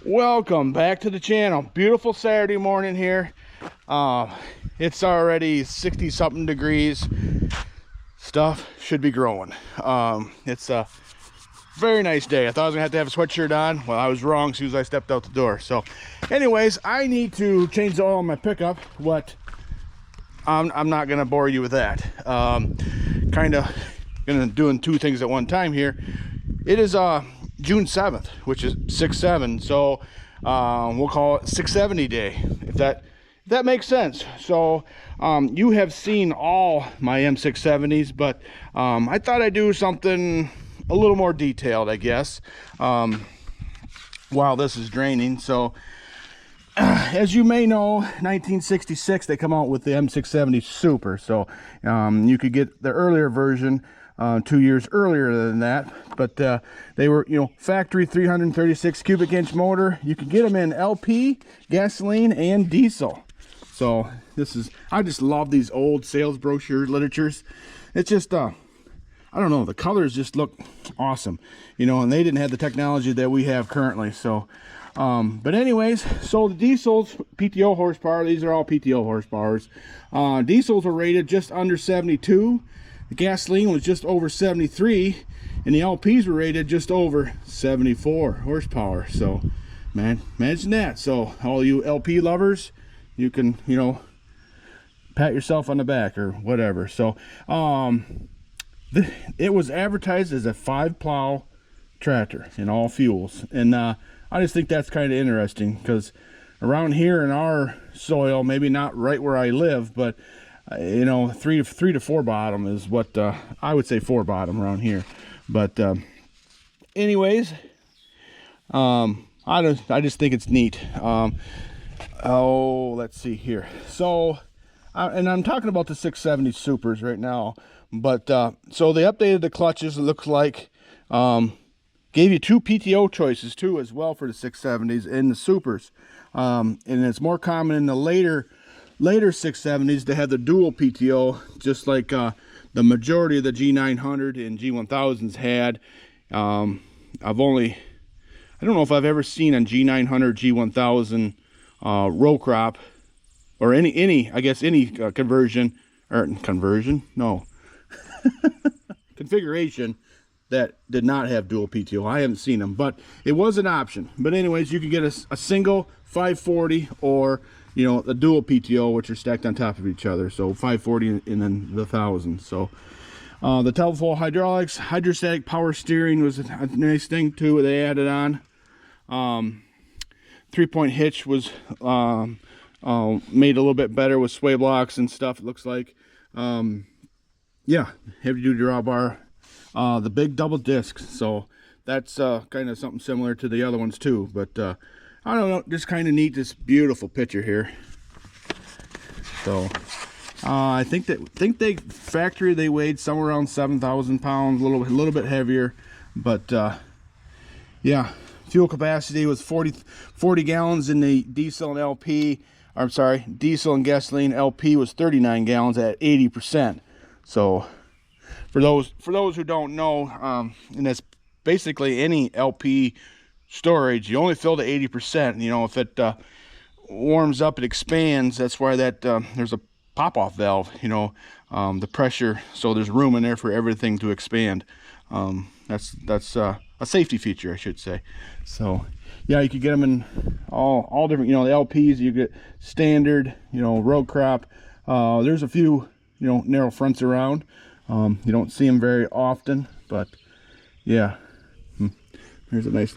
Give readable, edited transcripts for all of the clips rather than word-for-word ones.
Welcome back to the channel. Beautiful Saturday morning here. It's already 60 something degrees. Stuff should be growing. It's a very nice day. I thought I was gonna have to have a sweatshirt on. Well, I was wrong as soon as I stepped out the door. So anyways, I need to change the oil on my pickup. I'm not gonna bore you with that. Kind of gonna doing two things at one time here. It is June 7th, which is 6/7, so we'll call it 670 day, if that makes sense. So you have seen all my M670s, but I thought I'd do something a little more detailed, I guess, while this is draining. So as you may know, 1966 they come out with the M670 Super. So you could get the earlier version 2 years earlier than that, but they were, factory 336 cubic inch motor. You can get them in LP, gasoline, and diesel. So I just love these old sales brochure literatures. It's just I don't know, the colors just look awesome, and they didn't have the technology that we have currently. So but anyways, so the diesels, PTO horsepower, these are all PTO horsepowers. Diesels were rated just under 72. The gasoline was just over 73, and the LPs were rated just over 74 horsepower. So, man, imagine that. So, all you LP lovers, you can, pat yourself on the back or whatever. So, it was advertised as a 5-plow tractor in all fuels, and I just think that's kind of interesting because around here in our soil, maybe not right where I live, but 3 to 4 bottom is what I would say 4 bottom around here. But anyways, I just think it's neat. Let's see here. So and I'm talking about the 670 Supers right now, but so they updated the clutches. It looks like gave you 2 PTO choices too as well for the 670s and the Supers, and it's more common in the later 670s to have the dual PTO, just like the majority of the G900 and G1000s had. I don't know if I've ever seen a G900, G1000 row crop or any configuration that did not have dual PTO. I haven't seen them, but it was an option. But anyways, you could get a single 540 or the dual PTO, which are stacked on top of each other. So 540 and then the 1000. So the telefold hydraulics, hydrostatic power steering was a nice thing too. They added on 3-point hitch was made a little bit better with sway blocks and stuff. It looks like yeah, heavy duty drawbar, the big double discs. So that's kind of something similar to the other ones too. But I don't know, just kind of neat, this beautiful picture here. So I think they factory they weighed somewhere around 7,000 pounds, a little bit heavier, but yeah, fuel capacity was 40 gallons in the diesel and LP. I'm sorry, diesel and gasoline. LP was 39 gallons at 80%. So for those who don't know, and that's basically any LP storage, you only fill to 80%. If it warms up, it expands. That's why that there's a pop-off valve, the pressure, so there's room in there for everything to expand. That's a safety feature, I should say. So yeah, you could get them in all different, the LPs you get standard, row crop. There's a few narrow fronts around. You don't see them very often, but yeah, there's a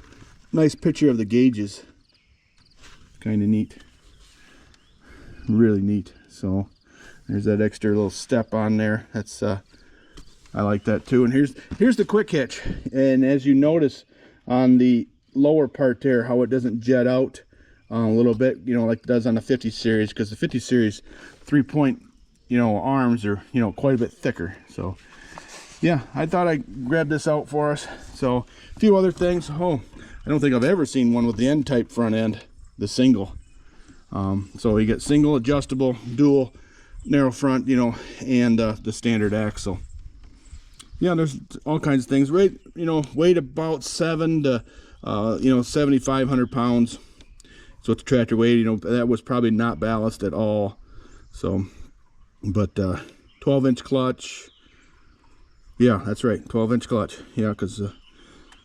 nice picture of the gauges. Kind of neat, really neat. So there's that extra little step on there. That's I like that too. And here's the quick hitch, and as you notice on the lower part there, how it doesn't jet out a little bit, like it does on the 50 series, because the 50 series 3-point arms are quite a bit thicker. So yeah, I thought I'd grab this out for us. So a few other things. I don't think I've ever seen one with the N-type front end, the single. So you get single, adjustable, dual, narrow front, and the standard axle. Yeah, there's all kinds of things. Weighed about 7 to You know, 7,500 pounds. That's what the tractor weighed. You know, that was probably not ballast at all. So, but 12-inch clutch. Yeah, that's right, 12-inch clutch. Yeah, because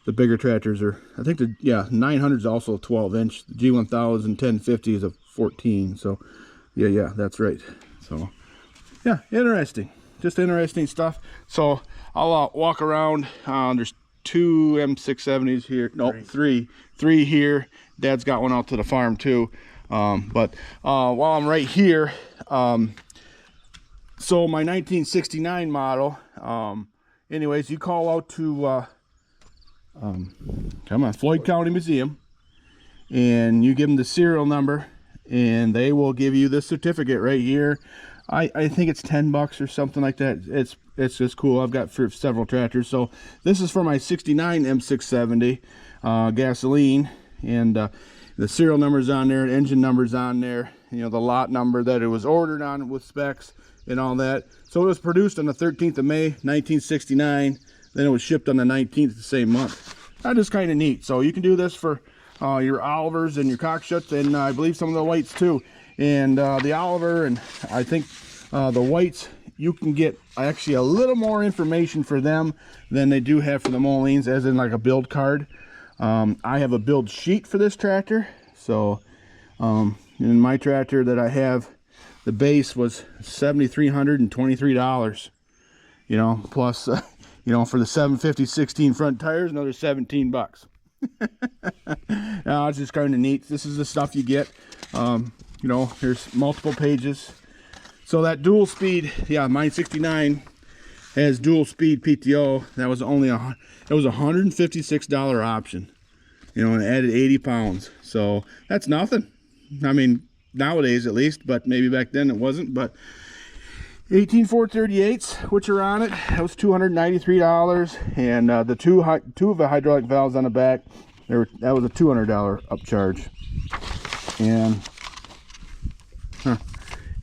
the bigger tractors are, I think the 900 is also 12-inch. The G1000 1050 is a 14. So yeah, that's right. So yeah, interesting, just interesting stuff. So I'll walk around. There's 2 M670s here. No, three here. Dad's got one out to the farm too. But while I'm right here, so my 1969 model, anyways, you call out to come on, Floyd County Museum, and you give them the serial number, and they will give you this certificate right here. I think it's $10 or something like that. It's just cool. I've got for several tractors. So this is for my 69 M670 gasoline, and the serial number's on there, engine number's on there, you know, the lot number that it was ordered on with specs and all that. So it was produced on the 13th of May 1969. Then it was shipped on the 19th the same month. That is kind of neat. So you can do this for your Olivers and your Cockshuts, and I believe some of the whites too. And the Oliver and I think the whites, you can get actually a little more information for them than they do have for the Molines, as in like a build card. I have a build sheet for this tractor. So in my tractor that I have, the base was $7,323, you know, plus you know, for the 750 16 front tires, another $17. It's just kind of neat. This is the stuff you get. You know, there's multiple pages. So that dual speed, yeah, mine 69 has dual speed PTO. That was only it was a $156 option, you know, and it added 80 pounds. So that's nothing. I mean, nowadays at least, but maybe back then it wasn't. But 18 438s, which are on it, that was $293, and the two of the hydraulic valves on the back, that was a $200 upcharge. And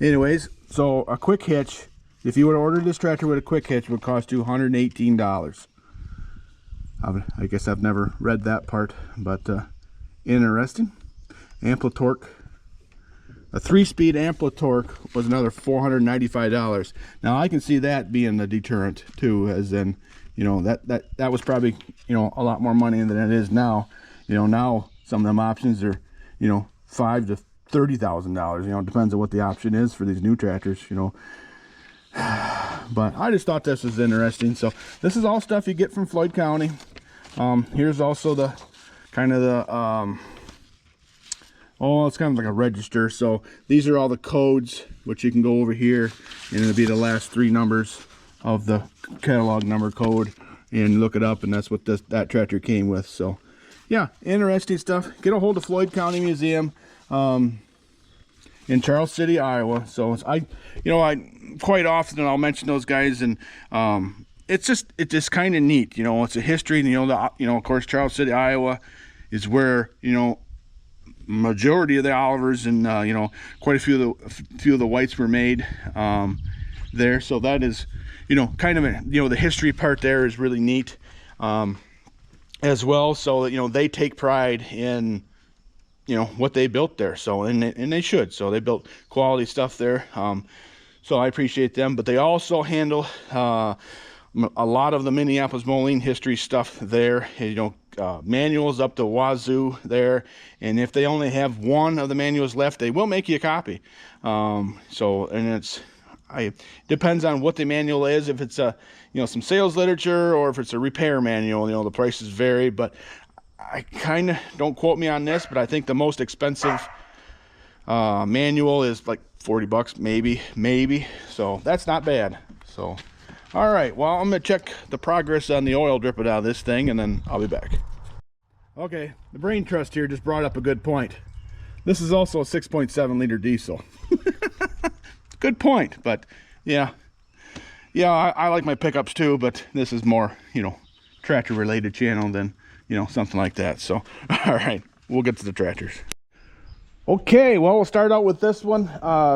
anyways, so a quick hitch, if you would order this tractor with a quick hitch, would cost you $118. I guess I've never read that part, but interesting. Amplitorque. A 3-speed Amplitorque was another $495. Now I can see that being a deterrent too, as in, you know, that was probably, you know, a lot more money than it is now. You know, now some of them options are, you know, $5,000 to $30,000. You know, it depends on what the option is for these new tractors, you know. But I just thought this was interesting. So this is all stuff you get from Floyd County. Here's also the kind of the oh, it's kind of like a register. So these are all the codes, which you can go over here, and it'll be the last 3 numbers of the catalog number code, and look it up, and that's what that tractor came with. So yeah, interesting stuff. Get a hold of Floyd County Museum in Charles City, Iowa. So I quite often I'll mention those guys, and it's just kind of neat. You know, it's a history. You know, of course, Charles City, Iowa is where, you know, majority of the Olivers and you know, quite a few of the whites were made there. So that is, you know, kind of you know, the history part there is really neat as well. So that, you know, they take pride in, you know, what they built there. So and they should. So they built quality stuff there. So I appreciate them. But they also handle a lot of the Minneapolis Moline history stuff there. You know, manuals up to wazoo there, and if they only have one of the manuals left, they will make you a copy. So, and it depends on what the manual is. If it's a, you know, some sales literature, or if it's a repair manual, you know, the prices vary. But I kind of, don't quote me on this, but I think the most expensive manual is like $40, maybe. So that's not bad. So all right, well, I'm gonna check the progress on the oil dripping out of this thing, and then I'll be back. Okay, the brain trust here just brought up a good point. This is also a 6.7 liter diesel. Good point, but yeah, I like my pickups too, but this is more, you know, tractor related channel than, you know, something like that. So all right, we'll get to the tractors. Okay, well, we'll start out with this one.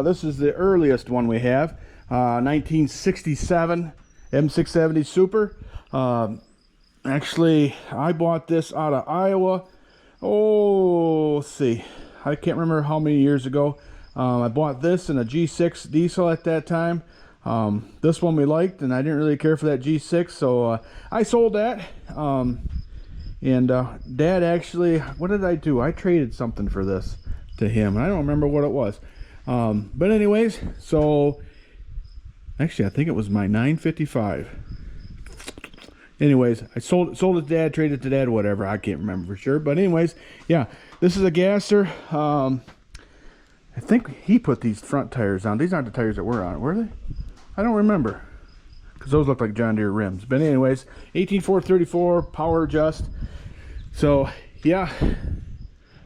This is the earliest one we have, 1967 M670 Super. Actually, I bought this out of Iowa. Oh, let's see. I can't remember how many years ago. I bought this in a G6 diesel at that time. This one we liked, and I didn't really care for that G6, so I sold that. Dad actually, what did I do? I traded something for this to him. I don't remember what it was. But anyways, so actually I think it was my 955. Anyways, I sold it to Dad, traded it to Dad, whatever. I can't remember for sure. But anyways, yeah, this is a gasser. I think he put these front tires on. These aren't the tires that were on it, were they? I don't remember, because those look like John Deere rims. But anyways, 18434 power adjust. So yeah,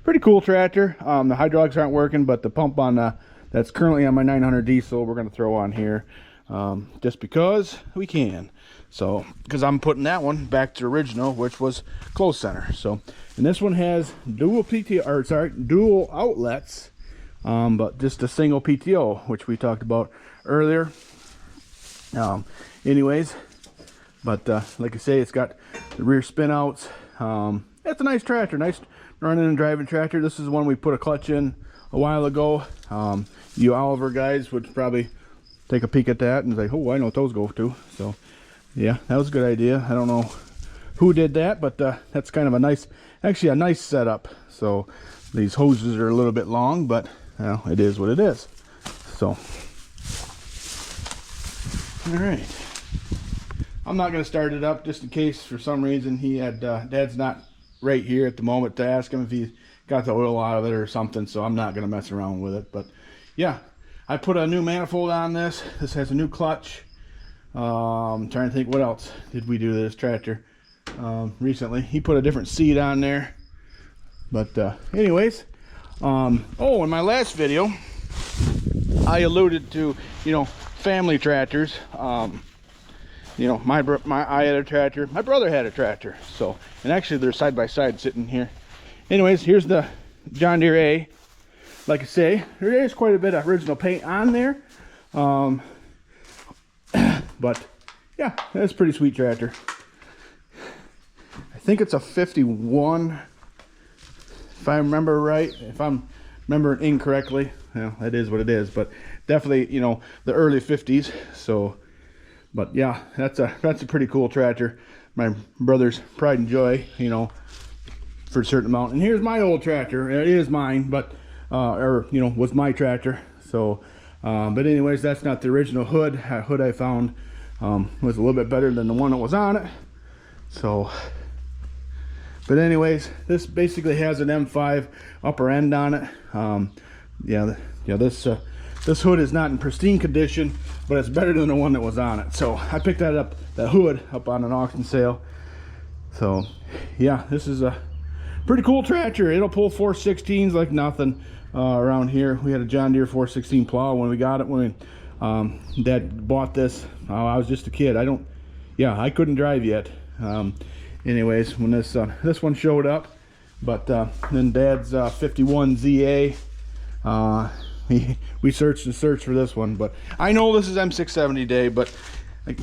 pretty cool tractor. The hydraulics aren't working, but the pump on that's currently on my 900 diesel we're going to throw on here, just because we can. So because I'm putting that one back to original, which was closed center. So, and this one has dual outlets, but just a single PTO, which we talked about earlier. Anyways, but like I say, it's got the rear spin outs. It's a nice tractor, nice running and driving tractor. This is one we put a clutch in a while ago. You Oliver guys would probably take a peek at that and say, oh, I know what those go to. So yeah, that was a good idea. I don't know who did that, but that's kind of a nice, actually a nice setup. So these hoses are a little bit long, but well, it is what it is. So all right, I'm not going to start it up just in case for some reason he had Dad's not right here at the moment to ask him if he got the oil out of it or something, so I'm not going to mess around with it. But yeah, I put a new manifold on this. This has a new clutch. I'm trying to think, what else did we do to this tractor recently? He put a different seat on there. But anyways, oh, in my last video I alluded to, you know, family tractors. You know, I had a tractor, my brother had a tractor, so, and actually they're side by side sitting here. Anyways, here's the John Deere A. Like I say, there is quite a bit of original paint on there. But yeah, that's a pretty sweet tractor. I think it's a 51, if I remember right. If I'm remembering incorrectly, well, that is what it is. But definitely, you know, the early 50s. So, but yeah, that's a pretty cool tractor. My brother's pride and joy, you know, for a certain amount. And here's my old tractor. It is mine, but or you know, was my tractor. So, but anyways, that's not the original hood. Hood I found was a little bit better than the one that was on it. So, but anyways, this basically has an M5 upper end on it. Yeah, this hood is not in pristine condition, but it's better than the one that was on it. So I picked that hood up on an auction sale. So yeah, this is a pretty cool tractor. It'll pull 416s like nothing around here. We had a John Deere 416 plow when we got it. When Dad bought this, I was just a kid. I couldn't drive yet. Anyways, when this one showed up, but then Dad's 51 ZA, we searched and searched for this one. But I know this is M670 day, but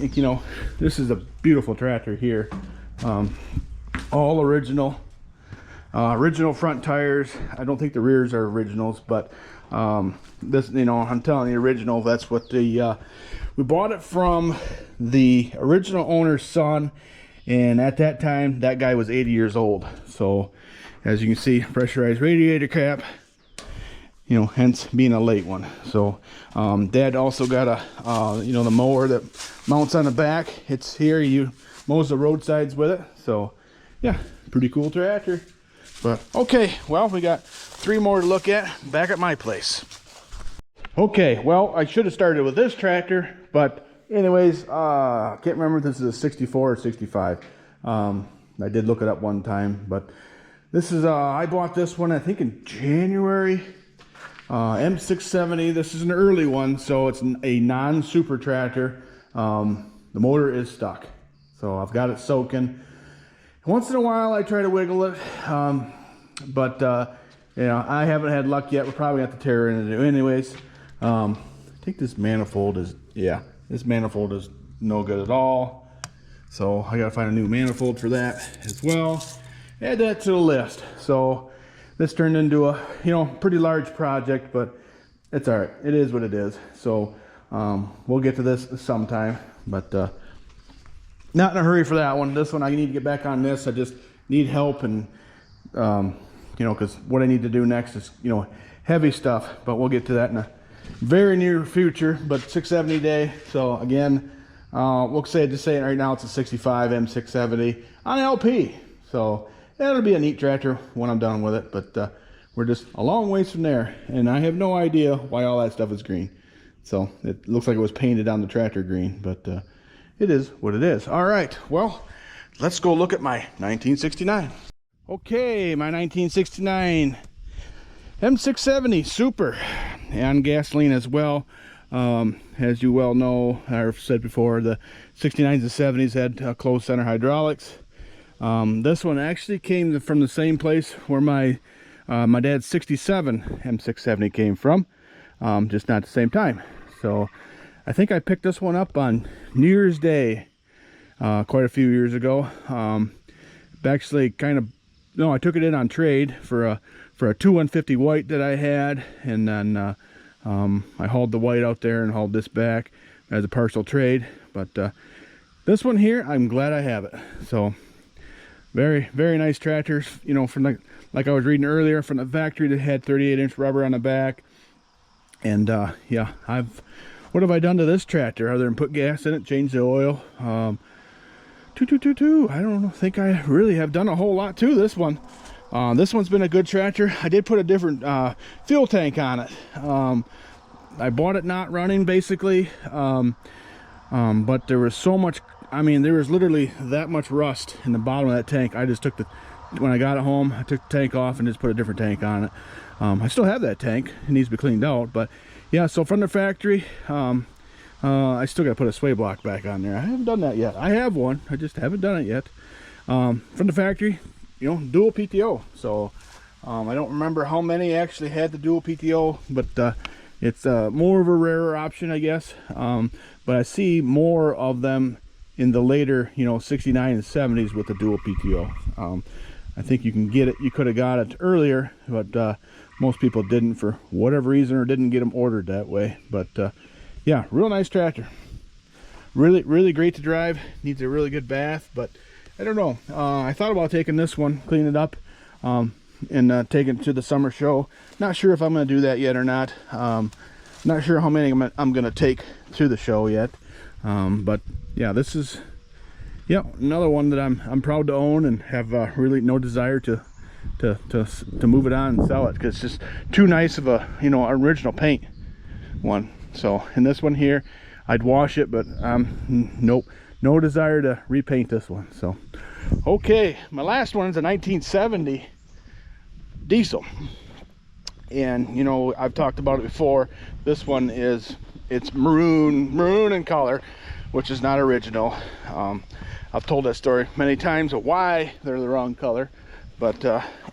you know, this is a beautiful tractor here. All original. Original front tires. I don't think the rears are originals, but this, you know, I'm telling you, original. That's what we bought it from the original owner's son, and at that time that guy was 80 years old. So as you can see, pressurized radiator cap, you know, hence being a late one. So Dad also got a you know, the mower that mounts on the back. It's here, you mows the roadsides with it. So yeah, pretty cool tractor. But okay, well, we got 3 more to look at back at my place. Okay, well, I should have started with this tractor, but anyways, can't remember if this is a 64 or 65. I did look it up one time, but this is I bought this one I think in January. M670. This is an early one, so it's a non-super tractor. The motor is stuck, so I've got it soaking. Once in a while I try to wiggle it, but you know, I haven't had luck yet. We're probably have to tear it into it anyways. I think this manifold is, yeah, this manifold is no good at all. So I gotta find a new manifold for that as well. Add that to the list. So this turned into a, you know, pretty large project, but it's all right. It is what it is. So we'll get to this sometime, but not in a hurry for that one. This one, I need to get back on this. I just need help, and you know, because what I need to do next is, you know, heavy stuff, but we'll get to that in a very near future. But 670 day. So again, we'll say, just saying right now, it's a 65 M670 on LP. So that'll be a neat tractor when I'm done with it, but we're just a long ways from there, and I have no idea why all that stuff is green. So it looks like it was painted on the tractor green, but it is what it is. All right, well, let's go look at my 1969. Okay, my 1969 M670 Super, and gasoline as well. As you well know, I've said before, the 69s and 70s had closed center hydraulics. This one actually came from the same place where my dad's 67 M670 came from, just not at the same time. So I think I picked this one up on New Year's Day quite a few years ago. Actually, kind of, no, I took it in on trade for a 2150 white that I had, and then I hauled the white out there and hauled this back as a partial trade. But this one here, I'm glad I have it. So very, very nice tractors, you know, from like I was reading earlier, from the factory that had 38-inch rubber on the back. And yeah, what have I done to this tractor other than put gas in it, change the oil? I don't think I really have done a whole lot to this one. This one's been a good tractor. I did put a different fuel tank on it. I bought it not running, basically, but there was so much, I mean, there was literally that much rust in the bottom of that tank. I just took when I got it home, I took the tank off and just put a different tank on it. I still have that tank. It needs to be cleaned out, but yeah, so from the factory, I still got to put a sway block back on there. I haven't done that yet. I have one, I just haven't done it yet. From the factory, you know, dual PTO. So I don't remember how many actually had the dual PTO, but it's more of a rarer option, I guess. But I see more of them in the later, you know, 69 and 70s with the dual PTO. I think you can get it, you could have got it earlier, but most people didn't for whatever reason, or didn't get them ordered that way. But yeah, real nice tractor. Really, really great to drive. Needs a really good bath, but I don't know. I thought about taking this one, clean it up, and taking it to the summer show. Not sure if I'm going to do that yet or not. Not sure how many I'm going to take to the show yet. But yeah, this is, yeah, another one that I'm proud to own, and have really no desire to move it on and sell it, because it's just too nice of a, you know, original paint one. So in this one here, I'd wash it, but nope, no desire to repaint this one. So okay, my last one's a 1970 diesel, and you know, I've talked about it before. This one is, it's maroon in color, which is not original. I've told that story many times of why they're the wrong color, but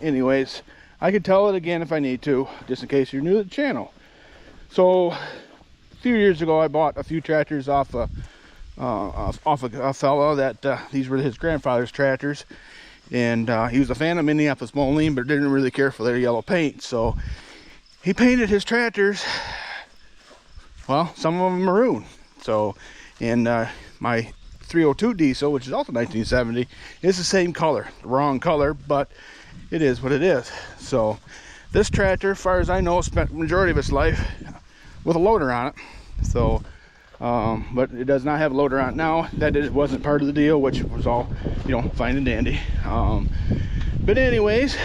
anyways, I could tell it again if I need to, just in case you're new to the channel. So a few years ago, I bought a few tractors off a fellow that these were his grandfather's tractors, and he was a fan of Minneapolis Moline, but didn't really care for their yellow paint. So he painted his tractors, well, some of them maroon. So, and my 302 diesel, which is also 1970, is the same color, the wrong color, but it is what it is. So this tractor, as far as I know, spent the majority of its life with a loader on it. So but it does not have a loader on it now. That wasn't part of the deal, which was all, you know, fine and dandy. But anyways,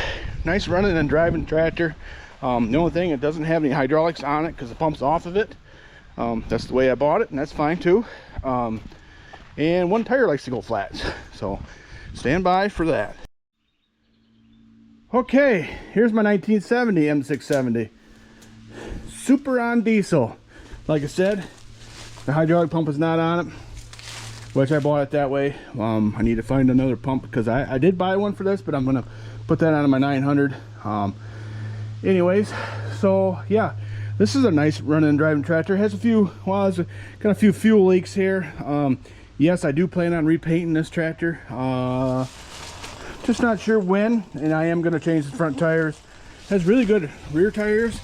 nice running and driving tractor. The only thing, it doesn't have any hydraulics on it because the pump's off of it. That's the way I bought it, and that's fine too. And one tire likes to go flat, so stand by for that. Okay, here's my 1970 M670 Super on diesel. Like I said, the hydraulic pump is not on it, which I bought it that way. I need to find another pump, because I did buy one for this, but I'm gonna put that on my 900. Anyways, so yeah, this is a nice running and driving tractor. It has a few, well, it's got a few fuel leaks here. yes, I do plan on repainting this tractor. Just not sure when, and I am going to change the front tires. It has really good rear tires.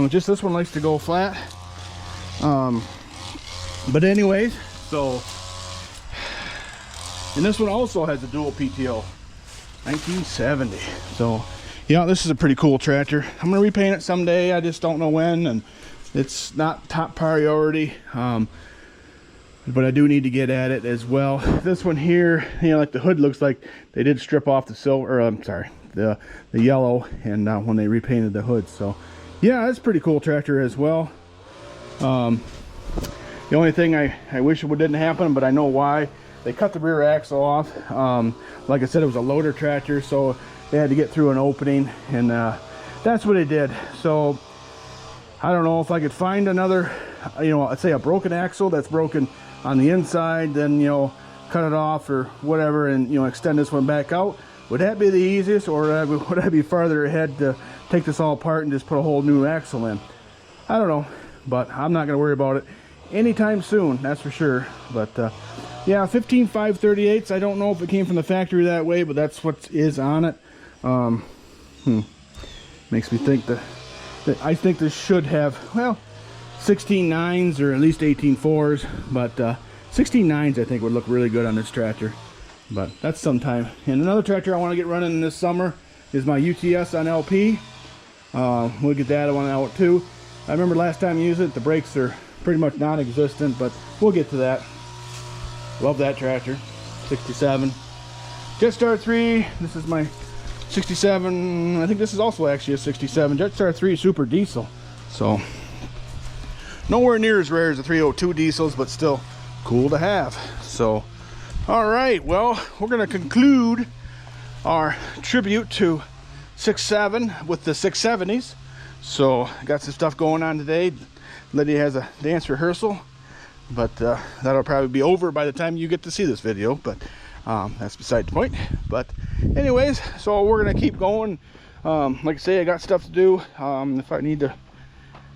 Just this one likes to go flat. But anyways, so, and this one also has a dual PTO, 1970. So yeah, this is a pretty cool tractor. I'm gonna repaint it someday. I just don't know when, and it's not top priority. But I do need to get at it as well. This one here, you know, like the hood looks like they did strip off the silver, or I'm sorry, the yellow, and when they repainted the hood. So yeah, that's a pretty cool tractor as well. The only thing I wish it didn't happen, but I know why. They cut the rear axle off. Like I said, it was a loader tractor, so they had to get through an opening, and that's what it did. So I don't know if I could find another, you know, let's say a broken axle that's broken on the inside, then, you know, cut it off or whatever, and, you know, extend this one back out. Would that be the easiest, or would I be farther ahead to take this all apart and just put a whole new axle in? I don't know, but I'm not going to worry about it anytime soon, that's for sure. But yeah, 15.538s. I don't know if it came from the factory that way, but that's what is on it. Makes me think that I think this should have, well, 16.9s or at least 18.4s, but 16.9s I think would look really good on this tractor. But that's sometime. And another tractor I want to get running this summer is my UTS on LP. We'll get that one out too. I remember last time I used it, the brakes are pretty much non-existent, but we'll get to that. Love that tractor. 67 Jetstar 3. This is my 67. I think this is also actually a 67 Jetstar 3 Super Diesel. So nowhere near as rare as the 302 diesels, but still cool to have. So all right, well, we're going to conclude our tribute to 6.7 with the 670s. So got some stuff going on today. Lydia has a dance rehearsal, but that'll probably be over by the time you get to see this video, but that's beside the point. But anyways, so we're gonna keep going. Like I say, I got stuff to do. If I need to,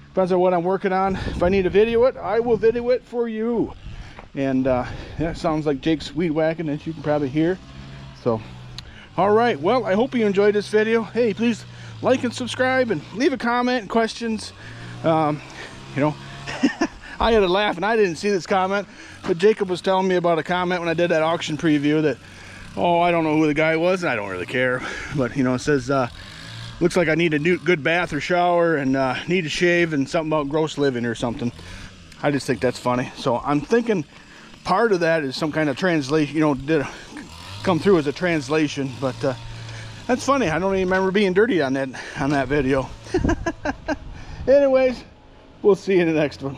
depends on what I'm working on. If I need to video it, I will video it for you. And yeah, it sounds like Jake's weed whacking, as you can probably hear. So all right, well, I hope you enjoyed this video. Hey, please like and subscribe and leave a comment and questions. You know, I had a laugh and I didn't see this comment, but Jacob was telling me about a comment when I did that auction preview that, oh, I don't know who the guy was, and I don't really care, but you know, it says looks like I need a new good bath or shower, and need to shave, and something about gross living or something. I just think that's funny. So I'm thinking part of that is some kind of translation, you know, did come through as a translation, but that's funny. I don't even remember being dirty on that video. Anyways, we'll see you in the next one.